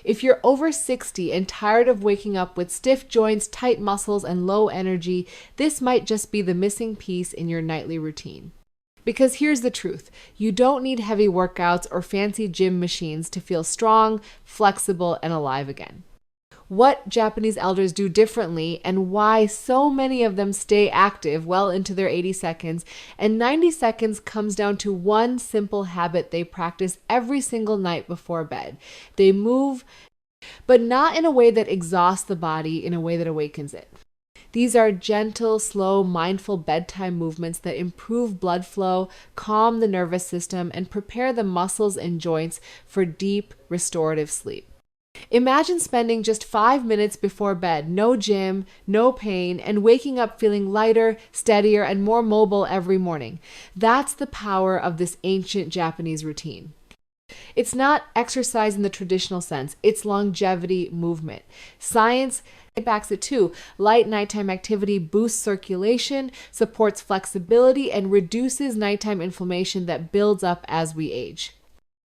If you're over 60 and tired of waking up with stiff joints, tight muscles, and low energy, this might just be the missing piece in your nightly routine. Because here's the truth, you don't need heavy workouts or fancy gym machines to feel strong, flexible, and alive again. What Japanese elders do differently and why so many of them stay active well into their 80 seconds and 90 seconds comes down to one simple habit they practice every single night before bed. They move, but not in a way that exhausts the body, in a way that awakens it. These are gentle, slow, mindful bedtime movements that improve blood flow, calm the nervous system, and prepare the muscles and joints for deep, restorative sleep. Imagine spending just 5 minutes before bed, no gym, no pain, and waking up feeling lighter, steadier, and more mobile every morning. That's the power of this ancient Japanese routine. It's not exercise in the traditional sense, it's longevity movement. Science backs it too. Light nighttime activity boosts circulation, supports flexibility, and reduces nighttime inflammation that builds up as we age.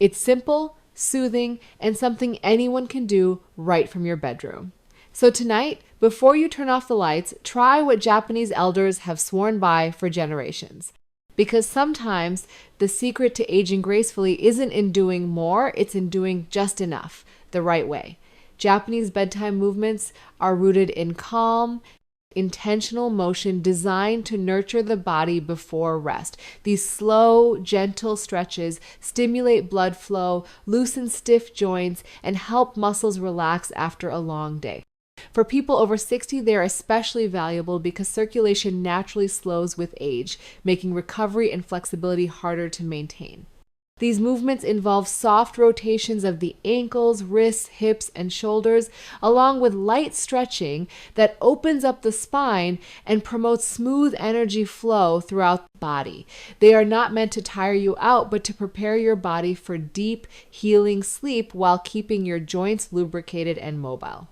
It's simple, soothing, and something anyone can do right from your bedroom. So tonight, before you turn off the lights, try what Japanese elders have sworn by for generations. Because sometimes the secret to aging gracefully isn't in doing more, it's in doing just enough, the right way. Japanese bedtime movements are rooted in calm, intentional motion designed to nurture the body before rest. These slow, gentle stretches stimulate blood flow, loosen stiff joints, and help muscles relax after a long day. For people over 60, they are especially valuable because circulation naturally slows with age, making recovery and flexibility harder to maintain. These movements involve soft rotations of the ankles, wrists, hips, and shoulders, along with light stretching that opens up the spine and promotes smooth energy flow throughout the body. They are not meant to tire you out, but to prepare your body for deep, healing sleep while keeping your joints lubricated and mobile.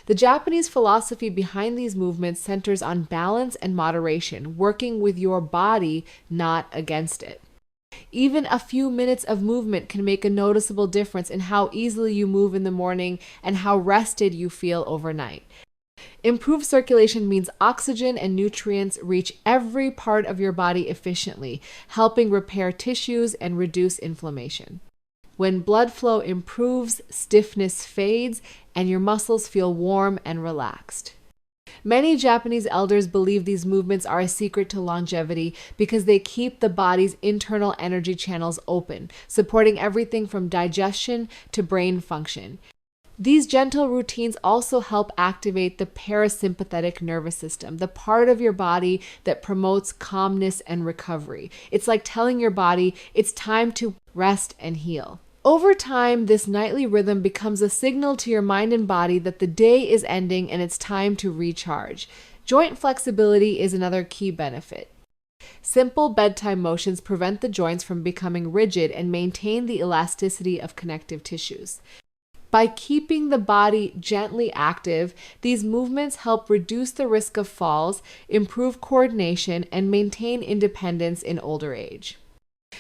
The Japanese philosophy behind these movements centers on balance and moderation, working with your body, not against it. Even a few minutes of movement can make a noticeable difference in how easily you move in the morning and how rested you feel overnight. Improved circulation means oxygen and nutrients reach every part of your body efficiently, helping repair tissues and reduce inflammation. When blood flow improves, stiffness fades, and your muscles feel warm and relaxed. Many Japanese elders believe these movements are a secret to longevity because they keep the body's internal energy channels open, supporting everything from digestion to brain function. These gentle routines also help activate the parasympathetic nervous system, the part of your body that promotes calmness and recovery. It's like telling your body it's time to rest and heal. Over time, this nightly rhythm becomes a signal to your mind and body that the day is ending and it's time to recharge. Joint flexibility is another key benefit. Simple bedtime motions prevent the joints from becoming rigid and maintain the elasticity of connective tissues. By keeping the body gently active, these movements help reduce the risk of falls, improve coordination, and maintain independence in older age.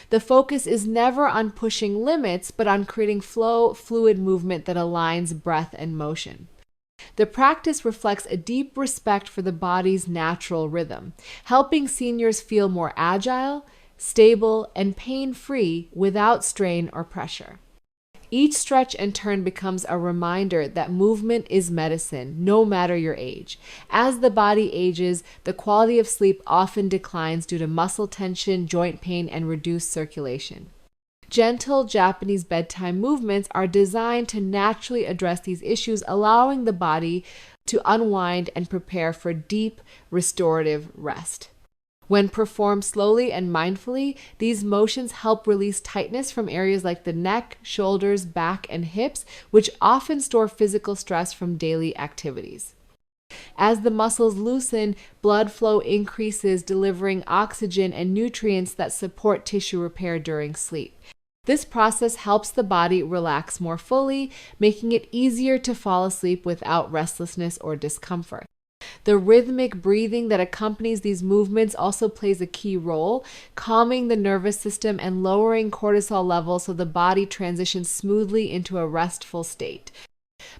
The focus is never on pushing limits, but on creating fluid movement that aligns breath and motion. The practice reflects a deep respect for the body's natural rhythm, helping seniors feel more agile, stable, and pain-free without strain or pressure. Each stretch and turn becomes a reminder that movement is medicine, no matter your age. As the body ages, the quality of sleep often declines due to muscle tension, joint pain, and reduced circulation. Gentle Japanese bedtime movements are designed to naturally address these issues, allowing the body to unwind and prepare for deep, restorative rest. When performed slowly and mindfully, these motions help release tightness from areas like the neck, shoulders, back, and hips, which often store physical stress from daily activities. As the muscles loosen, blood flow increases, delivering oxygen and nutrients that support tissue repair during sleep. This process helps the body relax more fully, making it easier to fall asleep without restlessness or discomfort. The rhythmic breathing that accompanies these movements also plays a key role, calming the nervous system and lowering cortisol levels so the body transitions smoothly into a restful state.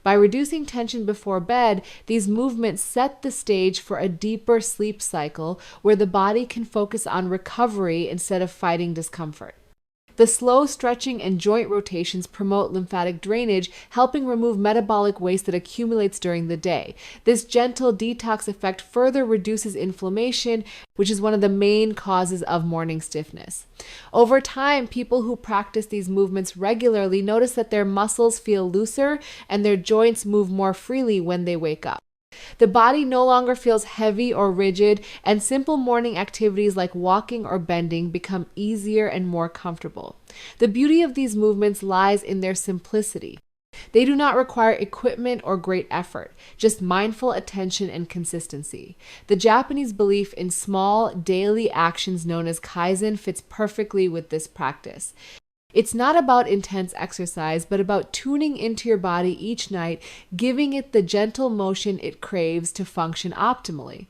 By reducing tension before bed, these movements set the stage for a deeper sleep cycle where the body can focus on recovery instead of fighting discomfort. The slow stretching and joint rotations promote lymphatic drainage, helping remove metabolic waste that accumulates during the day. This gentle detox effect further reduces inflammation, which is one of the main causes of morning stiffness. Over time, people who practice these movements regularly notice that their muscles feel looser and their joints move more freely when they wake up. The body no longer feels heavy or rigid, and simple morning activities like walking or bending become easier and more comfortable. The beauty of these movements lies in their simplicity. They do not require equipment or great effort, just mindful attention and consistency. The Japanese belief in small, daily actions known as kaizen fits perfectly with this practice. It's not about intense exercise, but about tuning into your body each night, giving it the gentle motion it craves to function optimally.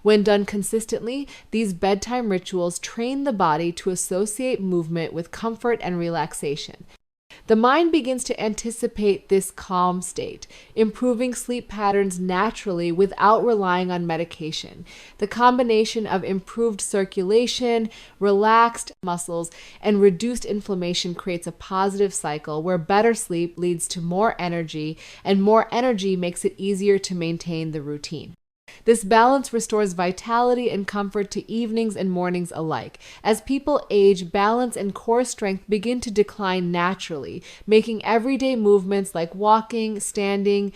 When done consistently, these bedtime rituals train the body to associate movement with comfort and relaxation. The mind begins to anticipate this calm state, improving sleep patterns naturally without relying on medication. The combination of improved circulation, relaxed muscles, and reduced inflammation creates a positive cycle where better sleep leads to more energy, and more energy makes it easier to maintain the routine. This balance restores vitality and comfort to evenings and mornings alike. As people age, balance and core strength begin to decline naturally, making everyday movements like walking, standing,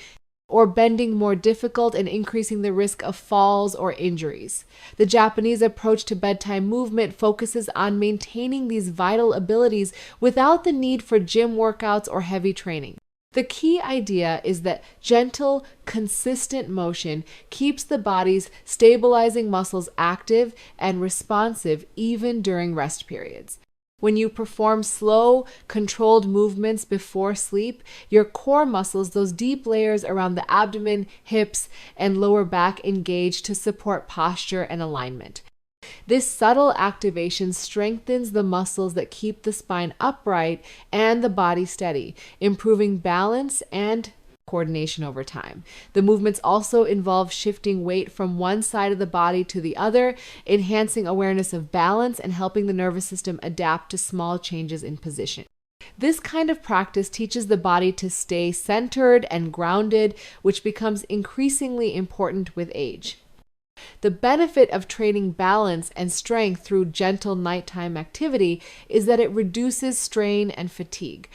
or bending more difficult and increasing the risk of falls or injuries. The Japanese approach to bedtime movement focuses on maintaining these vital abilities without the need for gym workouts or heavy training. The key idea is that gentle, consistent motion keeps the body's stabilizing muscles active and responsive even during rest periods. When you perform slow, controlled movements before sleep, your core muscles, those deep layers around the abdomen, hips, and lower back, engage to support posture and alignment. This subtle activation strengthens the muscles that keep the spine upright and the body steady, improving balance and coordination over time. The movements also involve shifting weight from one side of the body to the other, enhancing awareness of balance and helping the nervous system adapt to small changes in position. This kind of practice teaches the body to stay centered and grounded, which becomes increasingly important with age. The benefit of training balance and strength through gentle nighttime activity is that it reduces strain and fatigue.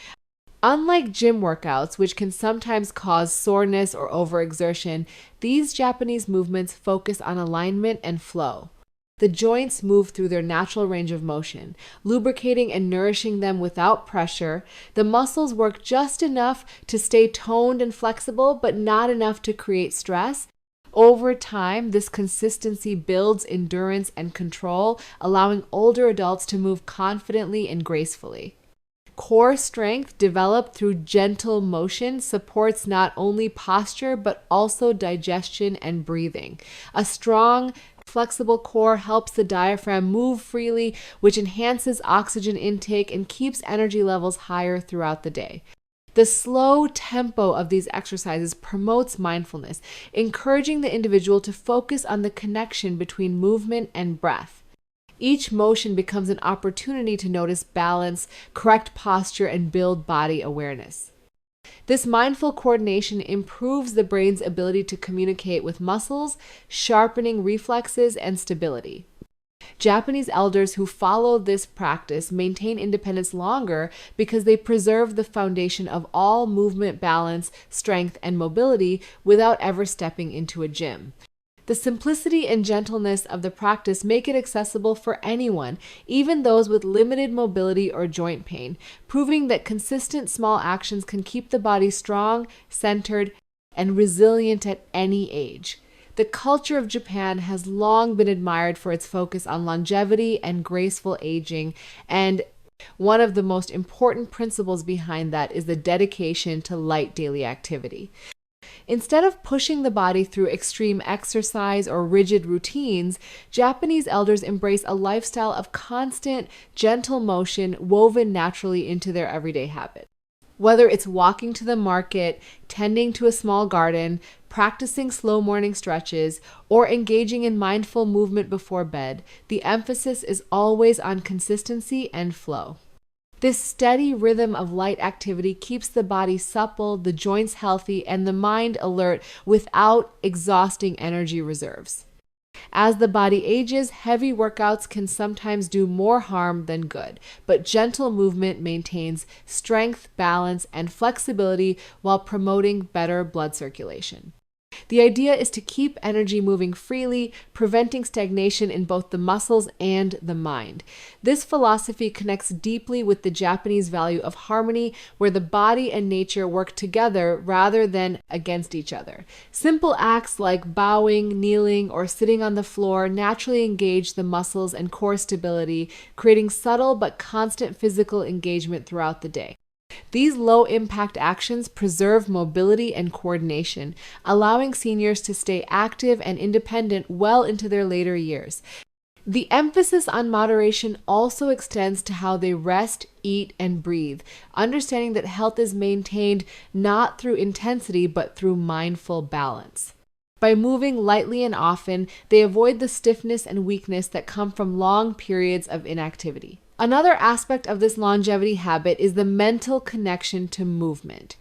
Unlike gym workouts, which can sometimes cause soreness or overexertion, these Japanese movements focus on alignment and flow. The joints move through their natural range of motion, lubricating and nourishing them without pressure. The muscles work just enough to stay toned and flexible, but not enough to create stress. Over time, this consistency builds endurance and control, allowing older adults to move confidently and gracefully. Core strength developed through gentle motion supports not only posture but also digestion and breathing. A strong, flexible core helps the diaphragm move freely, which enhances oxygen intake and keeps energy levels higher throughout the day. The slow tempo of these exercises promotes mindfulness, encouraging the individual to focus on the connection between movement and breath. Each motion becomes an opportunity to notice balance, correct posture, and build body awareness. This mindful coordination improves the brain's ability to communicate with muscles, sharpening reflexes and stability. Japanese elders who follow this practice maintain independence longer because they preserve the foundation of all movement balance, strength, and mobility without ever stepping into a gym. The simplicity and gentleness of the practice make it accessible for anyone, even those with limited mobility or joint pain, proving that consistent small actions can keep the body strong, centered, and resilient at any age. The culture of Japan has long been admired for its focus on longevity and graceful aging, and one of the most important principles behind that is the dedication to light daily activity. Instead of pushing the body through extreme exercise or rigid routines, Japanese elders embrace a lifestyle of constant, gentle motion woven naturally into their everyday habit. Whether it's walking to the market, tending to a small garden, practicing slow morning stretches, or engaging in mindful movement before bed, the emphasis is always on consistency and flow. This steady rhythm of light activity keeps the body supple, the joints healthy, and the mind alert without exhausting energy reserves. As the body ages, heavy workouts can sometimes do more harm than good, but gentle movement maintains strength, balance, and flexibility while promoting better blood circulation. The idea is to keep energy moving freely, preventing stagnation in both the muscles and the mind. This philosophy connects deeply with the Japanese value of harmony, where the body and nature work together rather than against each other. Simple acts like bowing, kneeling, or sitting on the floor naturally engage the muscles and core stability, creating subtle but constant physical engagement throughout the day. These low-impact actions preserve mobility and coordination, allowing seniors to stay active and independent well into their later years. The emphasis on moderation also extends to how they rest, eat, and breathe, understanding that health is maintained not through intensity but through mindful balance. By moving lightly and often, they avoid the stiffness and weakness that come from long periods of inactivity. Another aspect of this longevity habit is the mental connection to movement.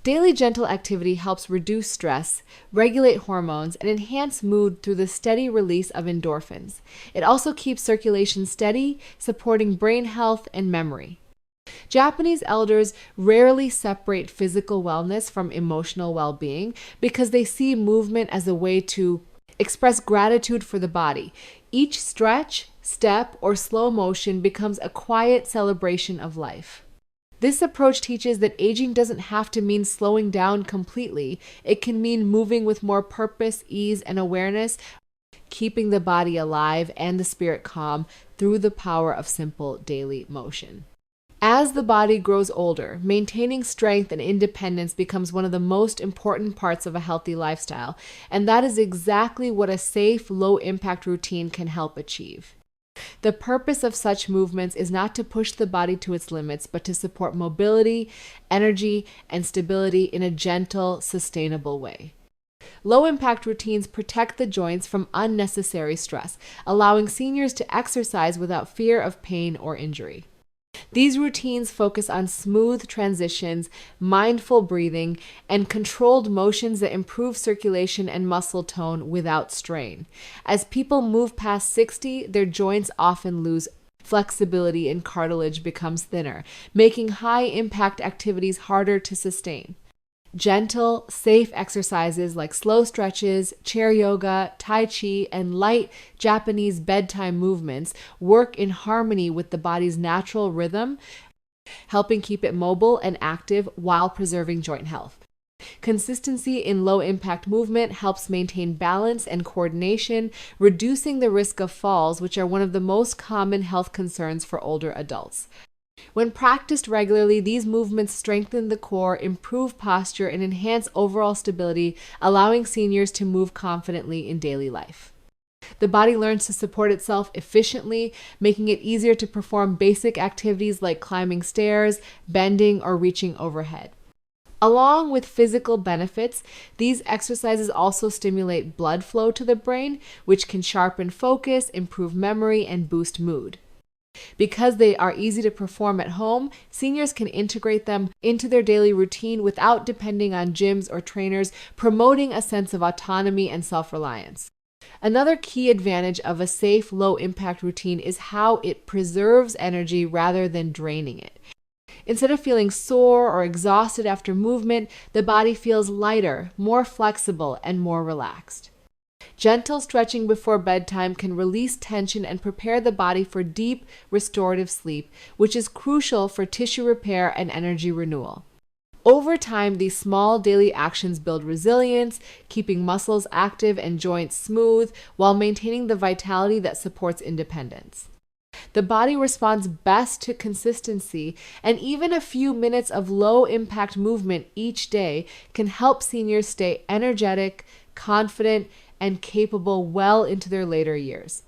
Daily gentle activity helps reduce stress, regulate hormones, and enhance mood through the steady release of endorphins. It also keeps circulation steady, supporting brain health and memory. Japanese elders rarely separate physical wellness from emotional well-being because they see movement as a way to express gratitude for the body. Each stretch, step, or slow motion becomes a quiet celebration of life. This approach teaches that aging doesn't have to mean slowing down completely. It can mean moving with more purpose, ease, and awareness, keeping the body alive and the spirit calm through the power of simple daily motion. As the body grows older, maintaining strength and independence becomes one of the most important parts of a healthy lifestyle, and that is exactly what a safe, low-impact routine can help achieve. The purpose of such movements is not to push the body to its limits, but to support mobility, energy, and stability in a gentle, sustainable way. Low-impact routines protect the joints from unnecessary stress, allowing seniors to exercise without fear of pain or injury. These routines focus on smooth transitions, mindful breathing, and controlled motions that improve circulation and muscle tone without strain. As people move past 60, their joints often lose flexibility and cartilage becomes thinner, making high-impact activities harder to sustain. Gentle, safe exercises like slow stretches, chair yoga, tai chi, and light Japanese bedtime movements work in harmony with the body's natural rhythm, helping keep it mobile and active while preserving joint health. Consistency in low-impact movement helps maintain balance and coordination, reducing the risk of falls, which are one of the most common health concerns for older adults. When practiced regularly, these movements strengthen the core, improve posture, and enhance overall stability, allowing seniors to move confidently in daily life. The body learns to support itself efficiently, making it easier to perform basic activities like climbing stairs, bending, or reaching overhead. Along with physical benefits, these exercises also stimulate blood flow to the brain, which can sharpen focus, improve memory, and boost mood. Because they are easy to perform at home, seniors can integrate them into their daily routine without depending on gyms or trainers, promoting a sense of autonomy and self-reliance. Another key advantage of a safe, low-impact routine is how it preserves energy rather than draining it. Instead of feeling sore or exhausted after movement, the body feels lighter, more flexible, and more relaxed. Gentle stretching before bedtime can release tension and prepare the body for deep, restorative sleep, which is crucial for tissue repair and energy renewal. Over time, these small daily actions build resilience, keeping muscles active and joints smooth while maintaining the vitality that supports independence. The body responds best to consistency, and even a few minutes of low impact movement each day can help seniors stay energetic, confident, and capable well into their later years.